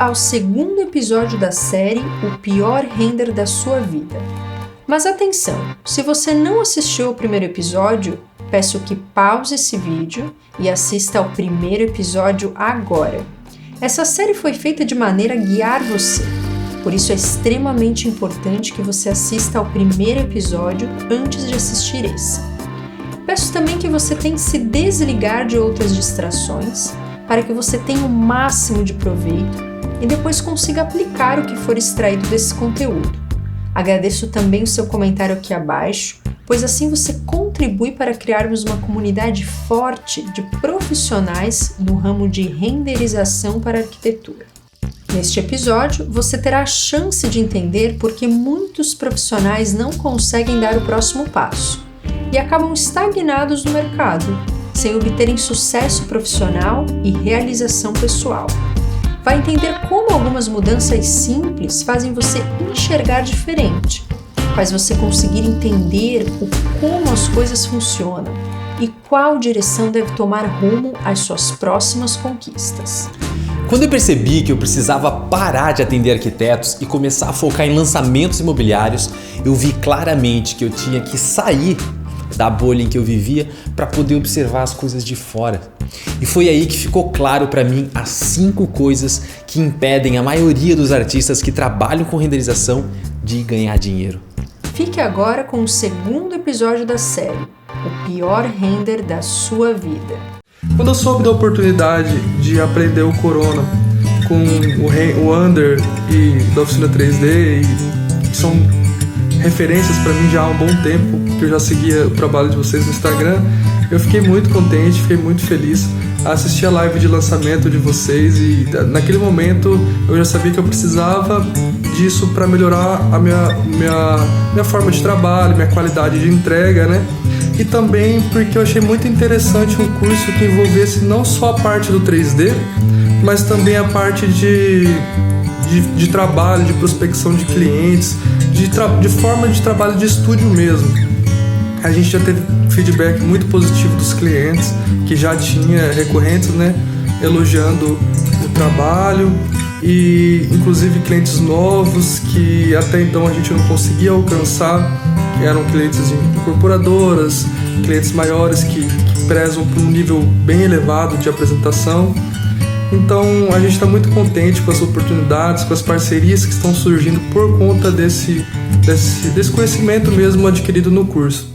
ao segundo episódio da série O Pior Render da Sua Vida. Mas atenção, se você não assistiu ao primeiro episódio, peço que pause esse vídeo e assista ao primeiro episódio agora. Essa série foi feita de maneira a guiar você, por isso é extremamente importante que você assista ao primeiro episódio antes de assistir esse. Peço também que você tente se desligar de outras distrações para que você tenha o máximo de proveito e depois consiga aplicar o que for extraído desse conteúdo. Agradeço também o seu comentário aqui abaixo, pois assim você contribui para criarmos uma comunidade forte de profissionais no ramo de renderização para arquitetura. Neste episódio, você terá a chance de entender por que muitos profissionais não conseguem dar o próximo passo e acabam estagnados no mercado, sem obterem sucesso profissional e realização pessoal. Vai entender como algumas mudanças simples fazem você enxergar diferente, faz você conseguir entender como as coisas funcionam e qual direção deve tomar rumo às suas próximas conquistas. Quando eu percebi que eu precisava parar de atender arquitetos e começar a focar em lançamentos imobiliários, eu vi claramente que eu tinha que sair da bolha em que eu vivia para poder observar as coisas de fora. E foi aí que ficou claro para mim as 5 coisas que impedem a maioria dos artistas que trabalham com renderização de ganhar dinheiro. Fique agora com o segundo episódio da série, O Pior Render da Sua Vida. Quando eu soube da oportunidade de aprender o Corona com o Under e da Oficina 3D, que são referências para mim já há um bom tempo, que eu já seguia o trabalho de vocês no Instagram, eu fiquei muito contente, fiquei muito feliz a assistir a live de lançamento de vocês e naquele momento eu já sabia que eu precisava disso para melhorar a minha forma de trabalho, minha qualidade de entrega, né? E também porque eu achei muito interessante um curso que envolvesse não só a parte do 3D, mas também a parte de trabalho, de prospecção de clientes, de forma de trabalho de estúdio mesmo. A gente já teve feedback muito positivo dos clientes, que já tinha recorrentes, né, elogiando o trabalho e inclusive clientes novos que até então a gente não conseguia alcançar, que eram clientes de incorporadoras, clientes maiores que prezam por um nível bem elevado de apresentação. Então a gente está muito contente com as oportunidades, com as parcerias que estão surgindo por conta desse conhecimento mesmo adquirido no curso.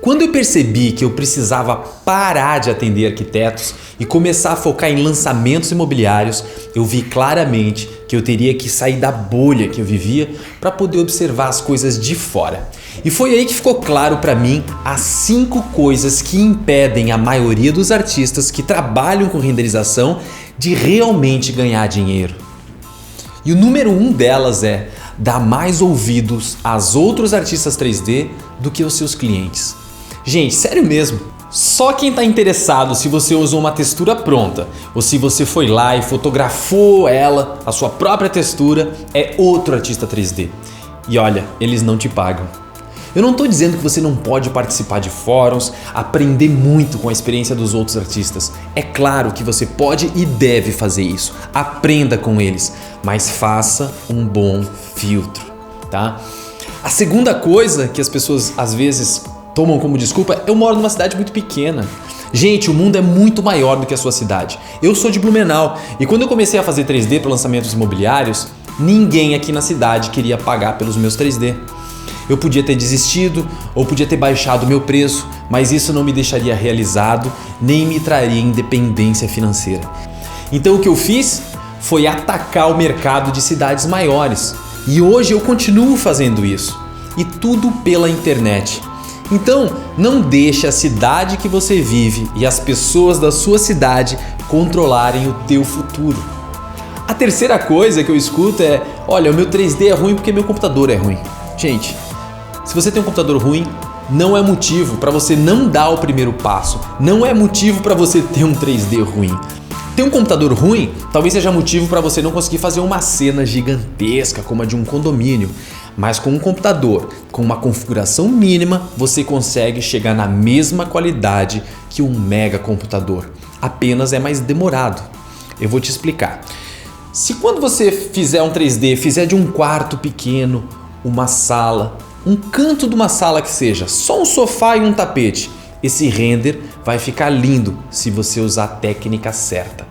Quando eu percebi que eu precisava parar de atender arquitetos e começar a focar em lançamentos imobiliários, eu vi claramente que eu teria que sair da bolha que eu vivia para poder observar as coisas de fora. E foi aí que ficou claro para mim as 5 coisas que impedem a maioria dos artistas que trabalham com renderização de realmente ganhar dinheiro. E o número 1 delas é dar mais ouvidos aos outros artistas 3D do que aos seus clientes. Gente, sério mesmo. Só quem está interessado se você usou uma textura pronta ou se você foi lá e fotografou ela, a sua própria textura, é outro artista 3D. E olha, eles não te pagam. Eu não estou dizendo que você não pode participar de fóruns, aprender muito com a experiência dos outros artistas. É claro que você pode e deve fazer isso. Aprenda com eles, mas faça um bom filtro, tá? A segunda coisa que as pessoas às vezes tomam como desculpa, eu moro numa cidade muito pequena. Gente, o mundo é muito maior do que a sua cidade. Eu sou de Blumenau e quando eu comecei a fazer 3D para lançamentos imobiliários, ninguém aqui na cidade queria pagar pelos meus 3D. Eu podia ter desistido ou podia ter baixado o meu preço, mas isso não me deixaria realizado nem me traria independência financeira. Então o que eu fiz foi atacar o mercado de cidades maiores e hoje eu continuo fazendo isso e tudo pela internet. Então, não deixe a cidade que você vive e as pessoas da sua cidade controlarem o teu futuro. A terceira coisa que eu escuto é: olha, o meu 3D é ruim porque meu computador é ruim. Gente, se você tem um computador ruim, não é motivo para você não dar o primeiro passo. Não é motivo para você ter um 3D ruim. Ter um computador ruim talvez seja motivo para você não conseguir fazer uma cena gigantesca como a de um condomínio. Mas com um computador, com uma configuração mínima, você consegue chegar na mesma qualidade que um mega computador. Apenas é mais demorado. Eu vou te explicar. Se quando você fizer um 3D, fizer de um quarto pequeno, uma sala, um canto de uma sala que seja, só um sofá e um tapete, esse render vai ficar lindo se você usar a técnica certa.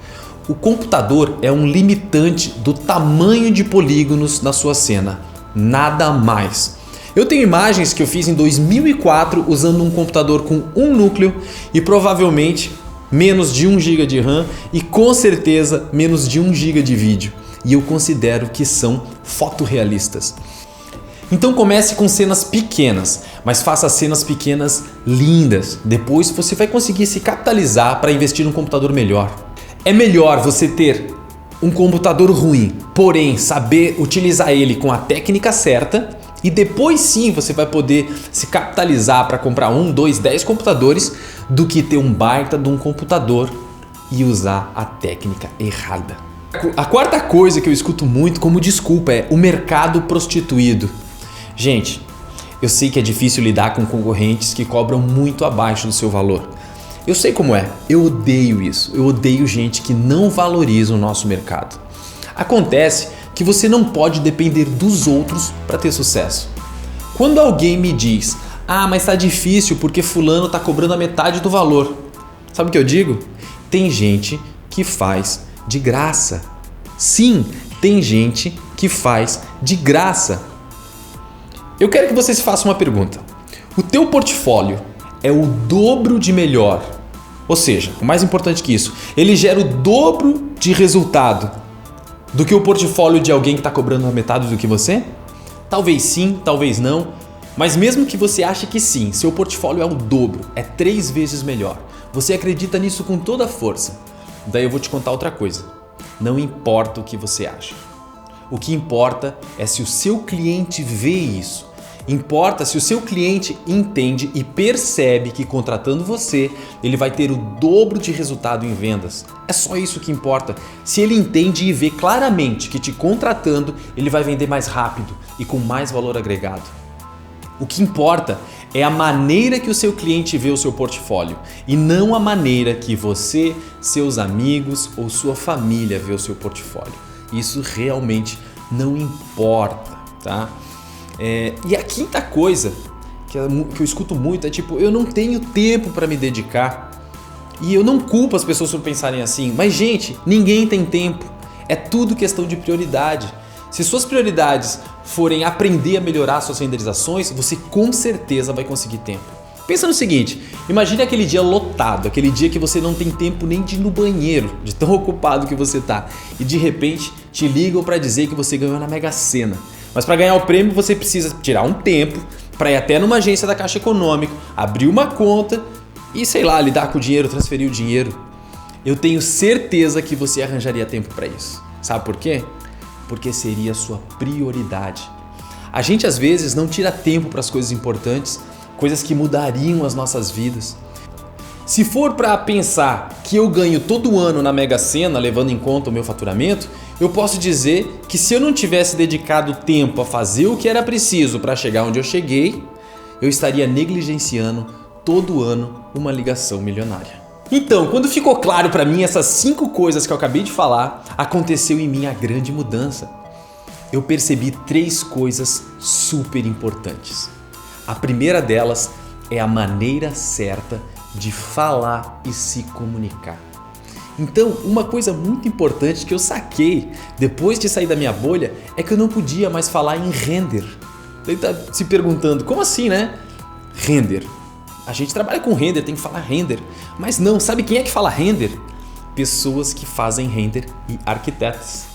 O computador é um limitante do tamanho de polígonos na sua cena, nada mais. Eu tenho imagens que eu fiz em 2004 usando um computador com um núcleo e provavelmente menos de 1 GB de RAM e com certeza menos de 1 GB de vídeo. E eu considero que são fotorrealistas. Então comece com cenas pequenas, mas faça cenas pequenas lindas. Depois você vai conseguir se capitalizar para investir num computador melhor. É melhor você ter um computador ruim, porém saber utilizar ele com a técnica certa, e depois sim você vai poder se capitalizar para comprar 1, 2, 10 computadores, do que ter um baita de um computador e usar a técnica errada. A quarta coisa que eu escuto muito como desculpa é o mercado prostituído. Gente, eu sei que é difícil lidar com concorrentes que cobram muito abaixo do seu valor. Eu sei como é, eu odeio isso, eu odeio gente que não valoriza o nosso mercado. Acontece que você não pode depender dos outros para ter sucesso. Quando alguém me diz, mas tá difícil porque fulano tá cobrando a metade do valor. Sabe o que eu digo? Tem gente que faz de graça. Sim, tem gente que faz de graça. Eu quero que você se faça uma pergunta. O teu portfólio é o dobro de melhor? Ou seja, o mais importante que isso, ele gera o dobro de resultado do que o portfólio de alguém que está cobrando a metade do que você? Talvez sim, talvez não, mas mesmo que você ache que sim, seu portfólio é o dobro, é 3 vezes melhor. Você acredita nisso com toda a força. Daí eu vou te contar outra coisa. Não importa o que você acha. O que importa é se o seu cliente vê isso. Importa se o seu cliente entende e percebe que contratando você, ele vai ter o dobro de resultado em vendas. É só isso que importa. Se ele entende e vê claramente que te contratando, ele vai vender mais rápido e com mais valor agregado. O que importa é a maneira que o seu cliente vê o seu portfólio e não a maneira que você, seus amigos ou sua família vê o seu portfólio. Isso realmente não importa, tá? E a quinta coisa que eu escuto muito é tipo, eu não tenho tempo para me dedicar. E eu não culpo as pessoas por pensarem assim, mas gente, ninguém tem tempo. É tudo questão de prioridade. Se suas prioridades forem aprender a melhorar suas renderizações, você com certeza vai conseguir tempo. Pensa no seguinte, imagine aquele dia lotado, aquele dia que você não tem tempo nem de ir no banheiro, de tão ocupado que você tá. E de repente te ligam para dizer que você ganhou na Mega Sena. Mas para ganhar o prêmio você precisa tirar um tempo para ir até numa agência da Caixa Econômica, abrir uma conta e sei lá, lidar com o dinheiro, transferir o dinheiro. Eu tenho certeza que você arranjaria tempo para isso. Sabe por quê? Porque seria a sua prioridade. A gente às vezes não tira tempo para as coisas importantes, coisas que mudariam as nossas vidas. Se for para pensar que eu ganho todo ano na Mega Sena, levando em conta o meu faturamento, eu posso dizer que se eu não tivesse dedicado tempo a fazer o que era preciso para chegar onde eu cheguei, eu estaria negligenciando todo ano uma ligação milionária. Então, quando ficou claro para mim essas 5 coisas que eu acabei de falar, aconteceu em mim a grande mudança. Eu percebi 3 coisas super importantes. A primeira delas é a maneira certa de falar e se comunicar. Então, uma coisa muito importante que eu saquei depois de sair da minha bolha é que eu não podia mais falar em render. Você tá se perguntando, como assim, né? Render. A gente trabalha com render, tem que falar render. Mas não, sabe quem é que fala render? Pessoas que fazem render e arquitetos.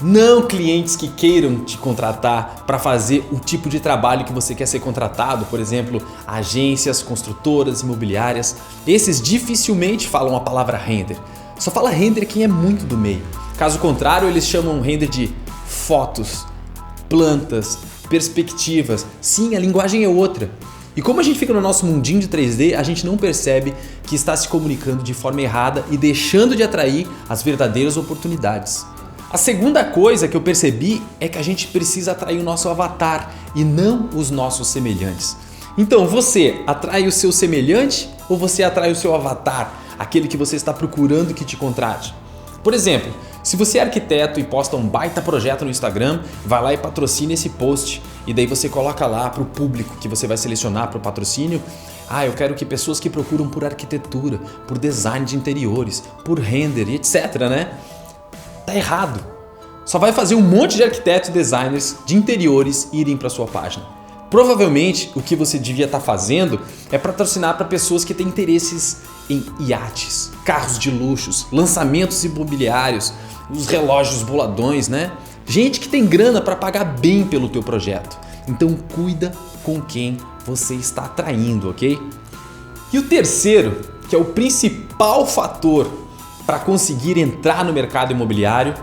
Não clientes que queiram te contratar para fazer o tipo de trabalho que você quer ser contratado, por exemplo, agências, construtoras, imobiliárias. Esses dificilmente falam a palavra render. Só fala render quem é muito do meio. Caso contrário, eles chamam render de fotos, plantas, perspectivas. Sim, a linguagem é outra. E como a gente fica no nosso mundinho de 3D, a gente não percebe que está se comunicando de forma errada e deixando de atrair as verdadeiras oportunidades. A segunda coisa que eu percebi é que a gente precisa atrair o nosso avatar e não os nossos semelhantes. Então você atrai o seu semelhante ou você atrai o seu avatar, aquele que você está procurando que te contrate? Por exemplo, Se você é arquiteto e posta um baita projeto no Instagram, vai lá e patrocina esse post e daí você coloca lá para o público que você vai selecionar para o patrocínio. Eu quero que pessoas que procuram por arquitetura, por design de interiores, por render e etc, né? Tá errado. Só vai fazer um monte de arquitetos e designers de interiores irem para sua página. Provavelmente o que você devia estar fazendo é patrocinar para pessoas que têm interesses em iates, carros de luxos, lançamentos imobiliários, os relógios boladões, né? Gente que tem grana para pagar bem pelo teu projeto. Então cuida com quem você está atraindo, ok? E o terceiro, que é o principal fator para conseguir entrar no mercado imobiliário,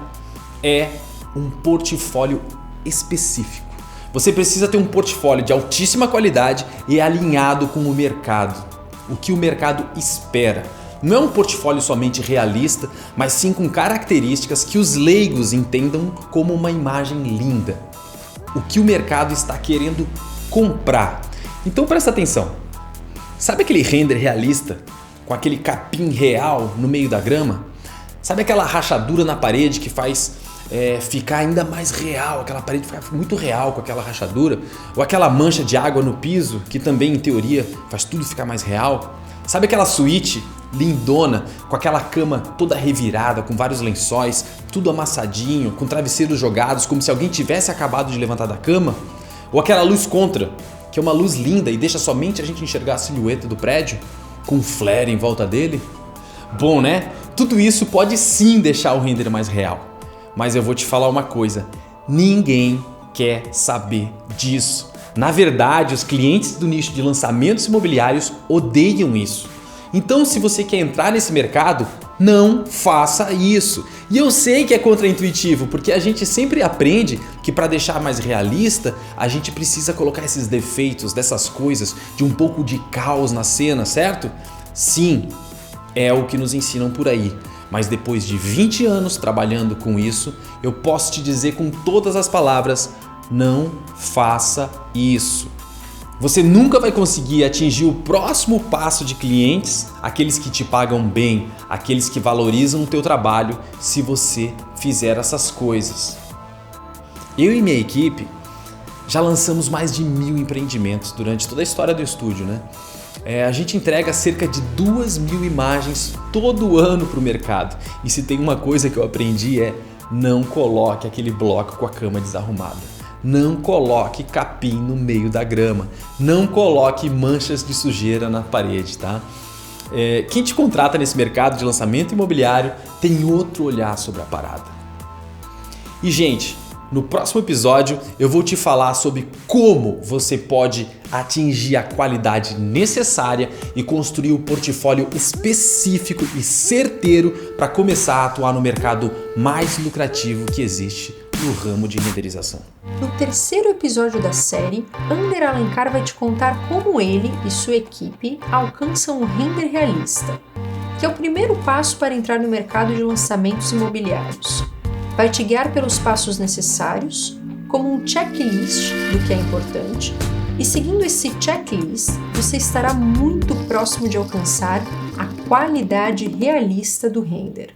é um portfólio específico. Você precisa ter um portfólio de altíssima qualidade e alinhado com o mercado. O que o mercado espera. Não é um portfólio somente realista, mas sim com características que os leigos entendam como uma imagem linda. O que o mercado está querendo comprar. Então presta atenção. Sabe aquele render realista com aquele capim real no meio da grama? Sabe aquela rachadura na parede que faz ficar ainda mais real, aquela parede ficar muito real com aquela rachadura? Ou aquela mancha de água no piso que também em teoria faz tudo ficar mais real? Sabe aquela suíte lindona com aquela cama toda revirada, com vários lençóis, tudo amassadinho, com travesseiros jogados como se alguém tivesse acabado de levantar da cama? Ou aquela luz contra, que é uma luz linda e deixa somente a gente enxergar a silhueta do prédio com um flare em volta dele? Bom, né? Tudo isso pode sim deixar o render mais real. Mas eu vou te falar uma coisa, ninguém quer saber disso. Na verdade, os clientes do nicho de lançamentos imobiliários odeiam isso. Então, se você quer entrar nesse mercado, não faça isso. E eu sei que é contraintuitivo, porque a gente sempre aprende que para deixar mais realista, a gente precisa colocar esses defeitos, dessas coisas, de um pouco de caos na cena, certo? Sim, é o que nos ensinam por aí. Mas depois de 20 anos trabalhando com isso, eu posso te dizer com todas as palavras, não faça isso. Você nunca vai conseguir atingir o próximo passo de clientes, aqueles que te pagam bem, aqueles que valorizam o teu trabalho, se você fizer essas coisas. Eu e minha equipe já lançamos mais de 1000 empreendimentos durante toda a história do estúdio, né? A gente entrega cerca de 2000 imagens todo ano para o mercado. E se tem uma coisa que eu aprendi não coloque aquele bloco com a cama desarrumada. Não coloque capim no meio da grama. Não coloque manchas de sujeira na parede, tá? Quem te contrata nesse mercado de lançamento imobiliário tem outro olhar sobre a parada. E, gente, no próximo episódio eu vou te falar sobre como você pode atingir a qualidade necessária e construir o portfólio específico e certeiro para começar a atuar no mercado mais lucrativo que existe no ramo de renderização. No terceiro episódio da série, Ander Alencar vai te contar como ele e sua equipe alcançam o render realista, que é o primeiro passo para entrar no mercado de lançamentos imobiliários. Vai te guiar pelos passos necessários, como um checklist do que é importante, e seguindo esse checklist, você estará muito próximo de alcançar a qualidade realista do render.